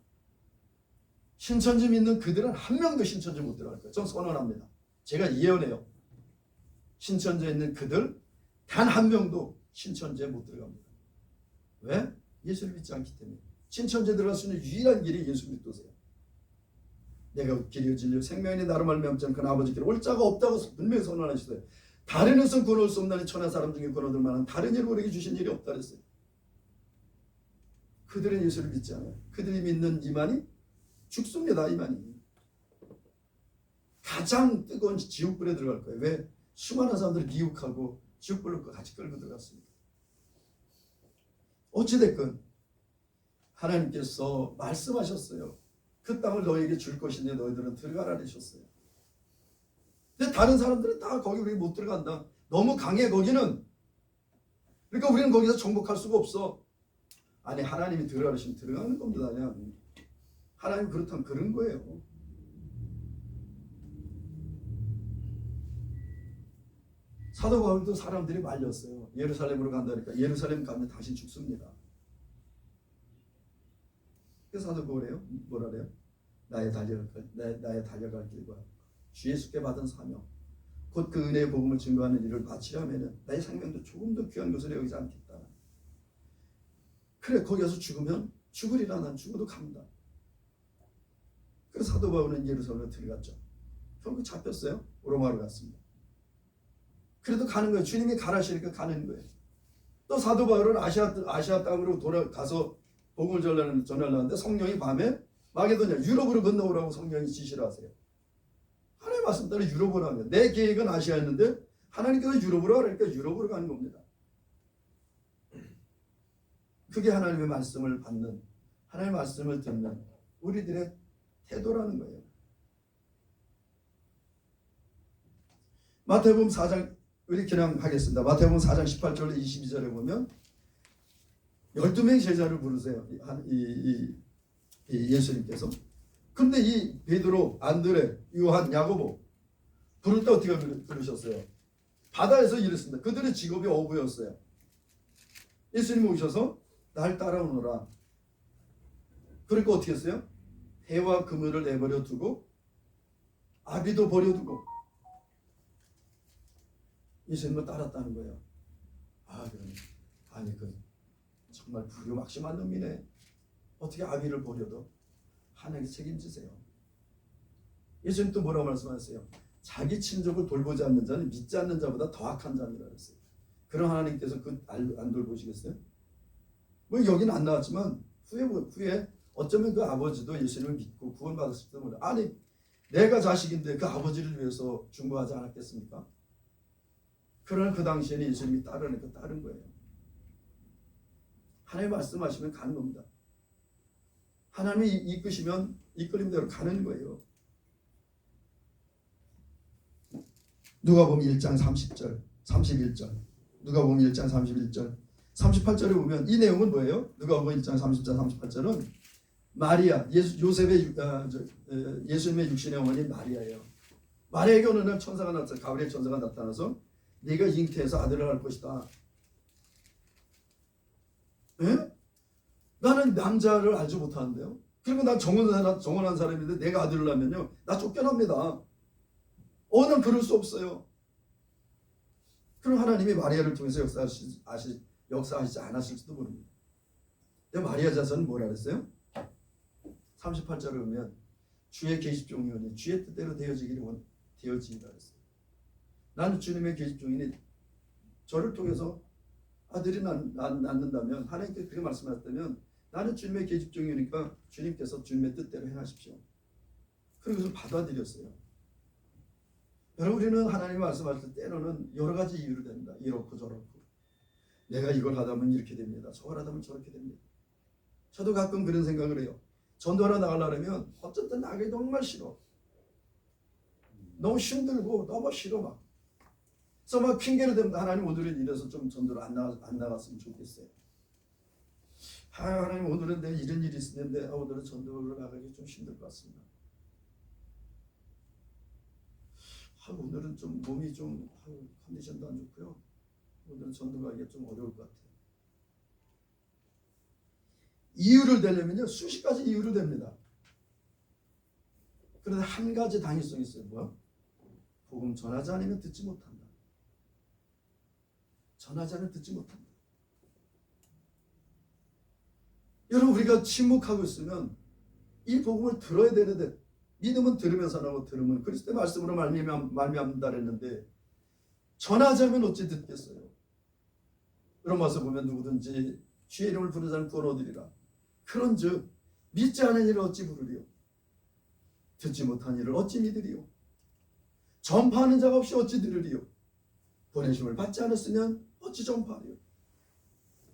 신천지 믿는 그들은 한 명도 신천지 못 들어갈 거예요. 전 선언합니다. 제가 예언해요. 신천지에 있는 그들 단 한 명도 신천지에 못 들어갑니다. 왜? 예수를 믿지 않기 때문에. 신천지에 들어갈 수 있는 유일한 길이 예수 믿도세요. 내가 길이요 진리요 생명이 나로 말미암지 않고는 아버지께로 올 자가 없다고 분명히 선언하시더래요. 다른 것은 구원할 수 없나니 천하 사람 중에 구원 얻을 만한 다른 일을 우리에게 주신 일이 없다 그랬어요. 그들은 예수를 믿지 않아요. 그들이 믿는 이만이 죽습니다. 이만이. 가장 뜨거운 지옥불에 들어갈 거예요. 왜? 수많은 사람들이 미혹하고 지옥불로 같이 끌고 들어갔습니다. 어찌됐건 하나님께서 말씀하셨어요. 그 땅을 너에게 줄 것인데 너희들은 들어가라 하셨어요. 근데 다른 사람들은 다 거기 우리 못 들어간다. 너무 강해 거기는. 그러니까 우리는 거기서 정복할 수가 없어. 아니, 하나님이 들어가시면 들어가는 겁니다. 그냥. 하나님 그렇다면 그런 거예요. 사도 바울도 사람들이 말렸어요. 예루살렘으로 간다니까 예루살렘 가면 당신 죽습니다. 그래서 사도 바울이에요. 뭐라 그래요? 나의 달려갈 길과 주 예수께 받은 사명 곧 그 은혜의 복음을 증거하는 일을 마치려면 나의 생명도 조금 더 귀한 것을 여기지 않겠다. 그래, 거기 가서 죽으면 죽으리라. 난 죽어도 갑니다. 그래서 사도 바울은 예루살렘에 들어갔죠. 결국 잡혔어요. 로마로 갔습니다. 그래도 가는 거예요. 주님이 가라시니까 가는 거예요. 또 사도 바울은 아시아 땅으로 돌아가서 복음을 전하려는데 성령이 밤에 마게도냐 유럽으로 건너오라고 성령이 지시를 하세요. 하나님 말씀 따라 유럽으로 하면 내 계획은 아시아였는데 하나님께서 유럽으로 하라니까 유럽으로 가는 겁니다. 그게 하나님의 말씀을 받는, 하나님의 말씀을 듣는 우리들의 태도라는 거예요. 마태복음 4장 우리 그냥 하겠습니다. 마태복음 4장 18절로 22절에 보면 12명의 제자를 부르세요. 예수님께서. 근데 이 베드로, 안드레, 요한, 야고보 부를 때 어떻게 부르셨어요? 바다에서 일했습니다. 그들의 직업이 어부였어요. 예수님이 오셔서 날 따라오너라. 그러니까 어떻게 했어요? 해와 그물을 내버려 두고 아비도 버려두고 예수님을 따랐다는 거예요. 아니 정말 불효막심한 놈이네. 어떻게 아비를 버려도 하나님께 책임지세요. 예수님 또 뭐라고 말씀하셨어요? 자기 친족을 돌보지 않는 자는 믿지 않는 자보다 더 악한 자니라 그랬어요. 그런 하나님께서 안 돌보시겠어요? 뭐 여기는 안 나왔지만 후에 어쩌면 그 아버지도 예수님을 믿고 구원받았을지도 몰라. 아니 내가 자식인데 그 아버지를 위해서 중보하지 않았겠습니까? 그러나 그 당시에는 예수님이 따르니까 따른 거예요. 하나님 말씀하시면 가는 겁니다. 하나님이 이끄시면 이끌림대로 가는 거예요. 누가복음 1장 30절, 31절, 누가복음 1장 31절, 38절에 보면 이 내용은 뭐예요? 누가복음 1장 30절, 38절은 마리아, 예수님의 육신의 어머니 마리아예요. 마리아에게 어느 날 천사가 나타나서 가브리엘 천사가 나타나서 네가 잉태해서 아들을 낳을 것이다. 에? 나는 남자를 알지 못하는데요. 그리고 난 정원한 사람인데 내가 아들을 낳으면요, 나 쫓겨납니다. 난 그럴 수 없어요. 그럼 하나님이 마리아를 통해서 역사하시지 않았을지도 모릅니다. 근데 마리아 자손은 뭐라 그랬어요? 38절에 보면 주의 계집종이오니 주의 뜻대로 되어지기를 되어지기라 했어요. 나는 주님의 계집종이니 저를 통해서 아들이 낳는다면, 하나님께서 그렇게 말씀하셨다면 나는 주님의 계집종이니까 주님께서 주님의 뜻대로 행하십시오. 그래서 받아들였어요. 여러분, 우리는 하나님 말씀하실 때 때로는 여러 가지 이유로 됩니다. 이렇고 저렇고, 내가 이걸 하다면 이렇게 됩니다. 저걸 하다면 저렇게 됩니다. 저도 가끔 그런 생각을 해요. 전도하러 나가려면 어쨌든 나가기 정말 싫어. 너무 힘들고 너무 싫어 막. 그래서 막 핑계를 댑니다. 하나님, 오늘은 이래서 좀 전도를 안 나갔으면 좋겠어요. 하나님, 오늘은 내가 이런 일이 있었는데 오늘은 전도를 나가기 좀 힘들 것 같습니다. 오늘은 좀 몸이 좀 컨디션도 안 좋고요. 오늘은 전도 가기가 좀 어려울 것 같아요. 이유를 대려면요, 수십 가지 이유를 댑니다. 그런데 한 가지 당위성이 있어요. 뭐야? 복음 전하지 않으면 듣지 못한다. 전하지 않으면 듣지 못한다. 여러분, 우리가 침묵하고 있으면 이 복음을 들어야 되는데, 믿음은 들으면서 나고 들으면 그리스도의 말씀으로 말미암는다 그랬는데, 전하자면 어찌 듣겠어요? 로마서 보면 누구든지 주의 이름을 부르는 자는 구원 얻으리라. 그런즉 믿지 않은 일을 어찌 부르리요? 듣지 못한 일을 어찌 믿으리요? 전파하는 자가 없이 어찌 들으리요? 보내심을 받지 않았으면 어찌 전파하리요?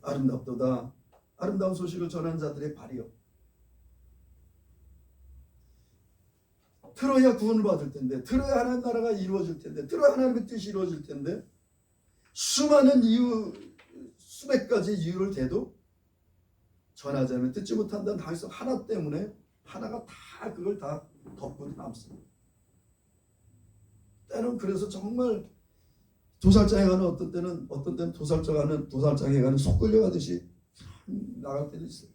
아름답도다 아름다운 소식을 전하는 자들의 발이요. 들어야 구원을 받을 텐데, 들어야 하나님 나라가 이루어질 텐데, 들어야 하나님의 뜻이 이루어질 텐데, 수많은 이유, 수백 가지 이유를 대도 전하자면 듣지 못한다는 당위성 하나 때문에 하나가 다 그걸 다 덮고 남습니다. 때는 그래서 정말 도살장에 가는 어떤 때는 도살장에 가는 속 끌려가듯이 나갈 때도 있어요.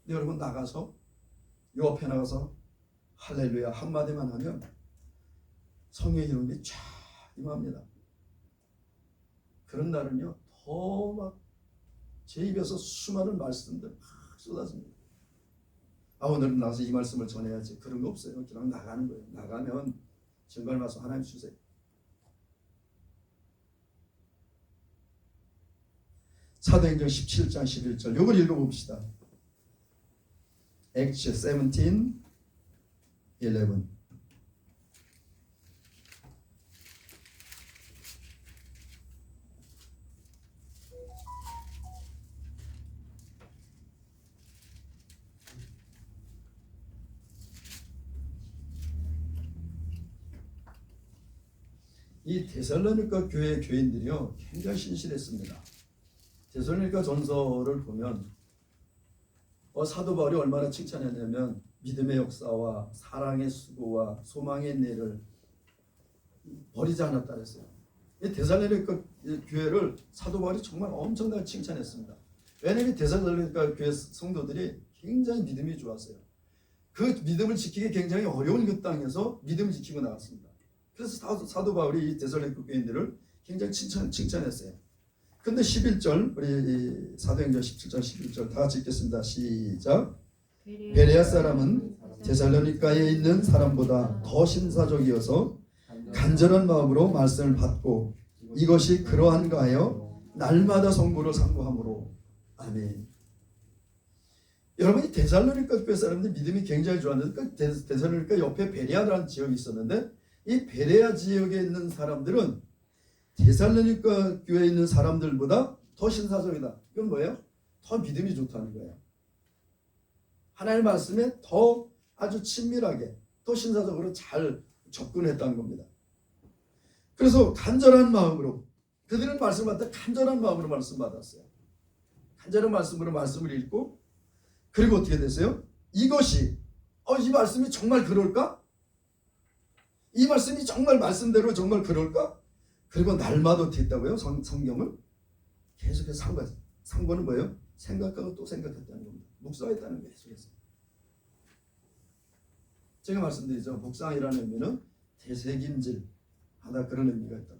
근데 여러분, 나가서 요 앞에 나가서 할렐루야 한마디만 하면 성령의 이름이 쫙 임합니다. 그런 날은요, 더 막 제 입에서 수많은 말씀들 막 쏟아집니다. 오늘은 나가서 이 말씀을 전해야지. 그런 거 없어요. 그냥 나가는 거예요. 나가면 증거를 봐서 하나님 주세요. 사도행전 17장 11절 이걸 읽어봅시다. Acts 17, 11. 이 데살로니가 교회 교인들이요, 굉장히 신실했습니다. 데살로니가 전서를 보면 사도 바울이 얼마나 칭찬했냐면, 믿음의 역사와 사랑의 수고와 소망의 은혜를 버리지 않았다 그랬어요. 이 데살로니가 교회를 사도 바울이 정말 엄청나게 칭찬했습니다. 왜냐하면 데살로니가 교회 성도들이 굉장히 믿음이 좋았어요. 그 믿음을 지키기 굉장히 어려운 그 땅에서 믿음을 지키고 나갔습니다. 그래서 사도 바울이 이 데살로니가 교인들을 굉장히 칭찬했어요. 근데 11절, 우리 사도행전 17장 11절 다 같이 읽겠습니다. 시작. 베레아 사람은 데살로니가에 있는 사람보다 더 신사적이어서 간절한 마음으로 말씀을 받고 이것이 그러한가 하여 날마다 성부를 상고함으로. 아멘. 여러분이 데살로니가 교회 사람들이 믿음이 굉장히 좋았는데 그 데살로니가 옆에 베레아라는 지역이 있었는데 이 베레아 지역에 있는 사람들은 데살로니가 교회에 있는 사람들보다 더 신사적이다. 이건 뭐예요? 더 믿음이 좋다는 거예요. 하나님의 말씀에 더 아주 친밀하게 더 신사적으로 잘 접근했다는 겁니다. 그래서 간절한 마음으로 그들은 말씀을 받다 간절한 마음으로 말씀 받았어요. 간절한 말씀으로 말씀을 읽고 그리고 어떻게 됐어요? 이것이 이 말씀이 정말 그럴까? 이 말씀이 정말 말씀대로 정말 그럴까? 그리고 날마다 어떻게 했다고요? 성경을 계속해서 상고했어요. 상고는 뭐예요? 생각하고 또 생각했다는 겁니다. 묵상했다는 거예요. 계속해서. 제가 말씀드리죠. 묵상이라는 의미는 되새김질 하다 그런 의미가 있다고.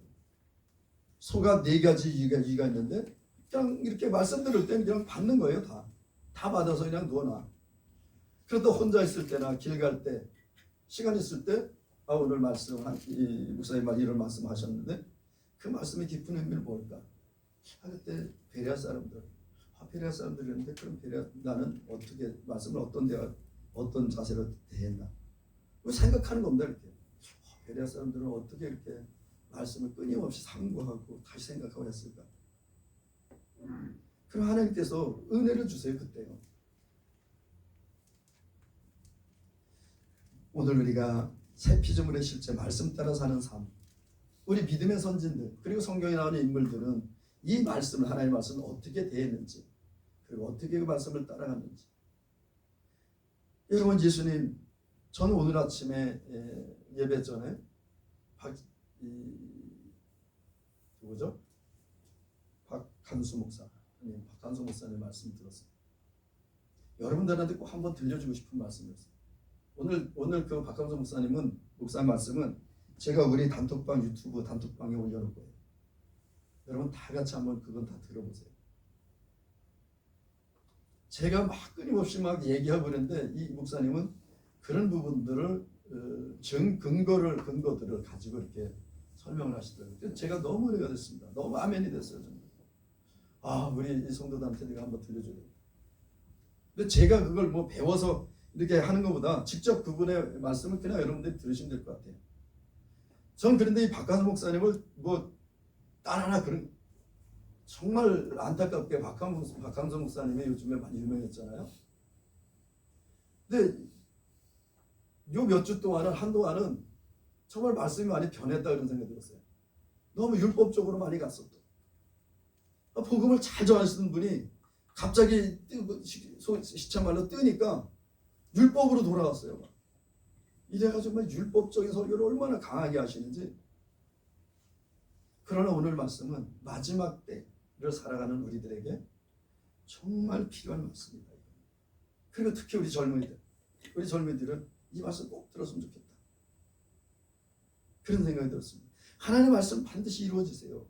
소가 4가지 이가 있는데 그냥 이렇게 말씀 들을 때는 그냥 받는 거예요. 다 받아서 그냥 누워놔. 그러다 혼자 있을 때나 길 갈 때 시간 있을 때 오늘 말씀 목사님 이런 말씀 하셨는데 그 말씀의 깊은 의미를 뭘까? 그때 베레아 사람들 베레아 사람들이었는데 그럼 나는 어떻게 말씀을 어떤 자세로 대했나? 생각하는 겁니다. 이렇게 베레아 사람들은 어떻게 이렇게 말씀을 끊임없이 상고하고 다시 생각하고 했을까? 그럼 하나님께서 은혜를 주세요. 그때요. 오늘 우리가 새 피조물의 실제 말씀 따라 사는 삶, 우리 믿음의 선진들 그리고 성경에 나오는 인물들은 이 말씀을 하나님의 말씀을 어떻게 대했는지 그리고 어떻게 그 말씀을 따라갔는지. 여러분 예수님 저는 오늘 아침에 예배 전에 누구죠? 박한수 목사님 말씀 들었어요. 여러분들한테 꼭 한번 들려주고 싶은 말씀이었어요. 오늘 그 박한수 목사님 말씀은 제가 우리 단톡방 유튜브 단톡방에 올려놓을 거예요. 여러분 다 같이 한번 그건 다 들어보세요. 제가 막 끊임없이 막 얘기하고 그랬는데 이 목사님은 그런 부분들을 근거들을 가지고 이렇게 설명을 하시더라고요. 제가 너무 은혜가 됐습니다. 너무 아멘이 됐어요. 정말. 우리 이 성도들한테 내가 한번 들려줘야 돼. 근데 제가 그걸 뭐 배워서 이렇게 하는 것보다 직접 그분의 말씀을 그냥 여러분들이 들으시면 될 것 같아요. 전 그런데 이 박한수 목사님을 뭐 따라나 그런 정말 안타깝게 박한수 목사님이 요즘에 많이 유명했잖아요. 근데 요 몇 주 동안은 한동안은 정말 말씀이 많이 변했다 그런 생각이 들었어요. 너무 율법적으로 많이 갔어 또. 복음을 잘 전하시는 분이 갑자기 시참말로 뜨니까 율법으로 돌아갔어요. 이래가지고 정말 율법적인 설교를 얼마나 강하게 하시는지. 그러나 오늘 말씀은 마지막 때를 살아가는 우리들에게 정말 필요한 말씀이다. 그리고 특히 우리 젊은이들은 이 말씀 꼭 들었으면 좋겠다. 그런 생각이 들었습니다. 하나님의 말씀 반드시 이루어지세요.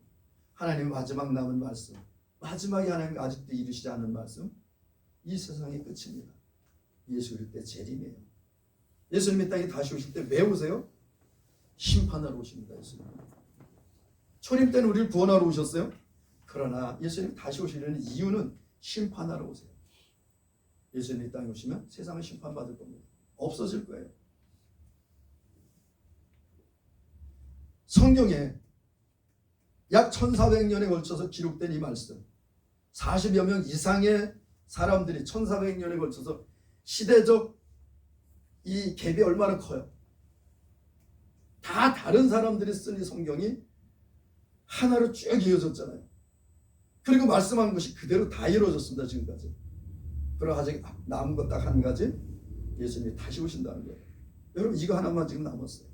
하나님의 마지막 남은 말씀, 마지막에 하나님 아직도 이루시지 않은 말씀, 이 세상의 끝입니다. 예수 그리스도 때 재림이에요. 예수님이 땅에 다시 오실 때 왜 오세요? 심판하러 오십니다. 예수님. 초림 때는 우리를 구원하러 오셨어요. 그러나 예수님 다시 오시려는 이유는 심판하러 오세요. 예수님이 땅에 오시면 세상을 심판받을 겁니다. 없어질 거예요. 성경에 약 1400년에 걸쳐서 기록된 이 말씀, 40여 명 이상의 사람들이 1400년에 걸쳐서 시대적 이 갭이 얼마나 커요. 다 다른 사람들이 쓴 이 성경이 하나로 쭉 이어졌잖아요. 그리고 말씀한 것이 그대로 다 이루어졌습니다. 지금까지. 그리고 아직 남은 것 딱 한 가지, 예수님이 다시 오신다는 거예요. 여러분 이거 하나만 지금 남았어요.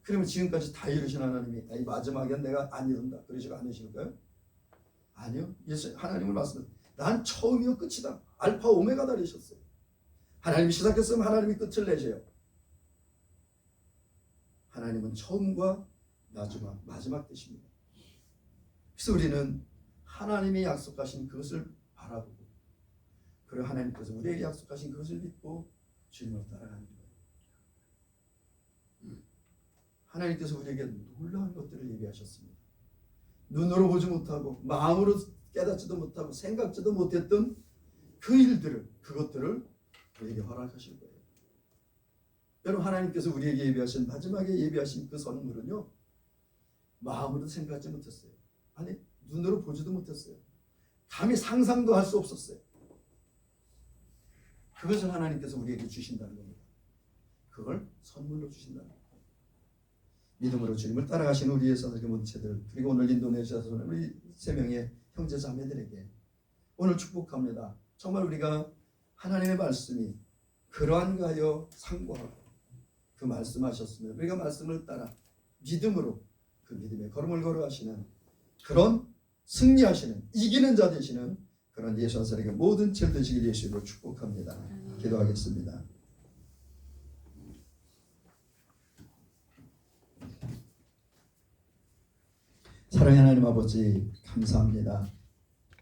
그러면 지금까지 다 이루신 하나님이 이 마지막엔 내가 안 이룬다 그러시고 않으실까요? 아니요. 하나님을 말씀하세요. 난 처음이요 끝이다. 알파 오메가다 그러셨어요. 하나님이 시작했으면 하나님이 끝을 내셔요. 하나님은 처음과 마지막 되십니다. 그래서 우리는 하나님이 약속하신 그것을 바라보고 그리고 하나님께서 우리에게 약속하신 그것을 믿고 주님을 따라가는 거예요. 하나님께서 우리에게 놀라운 것들을 얘기하셨습니다. 눈으로 보지 못하고 마음으로 깨닫지도 못하고 생각지도 못했던 그 일들을 그것들을 우리에게 허락하실 거예요. 여러분 하나님께서 우리에게 예비하신 마지막에 예비하신 그 선물은요. 마음으로 생각하지 못했어요. 아니 눈으로 보지도 못했어요. 감히 상상도 할 수 없었어요. 그것을 하나님께서 우리에게 주신다는 겁니다. 그걸 선물로 주신다는 겁니다. 믿음으로 주님을 따라가시는 우리의 선생님 문체들 그리고 오늘 인도네시아에서 오는 우리 3명의 형제 자매들에게 오늘 축복합니다. 정말 우리가 하나님의 말씀이 그러한가 하여 상고하고 그 말씀하셨으면 우리가 말씀을 따라 믿음으로 그 믿음의 걸음을 걸어가시는 그런 승리하시는 이기는 자 되시는 그런 예수 한사람에게 모든 죄 되시길 예수로 축복합니다. 기도하겠습니다. 사랑의 하나님 아버지 감사합니다.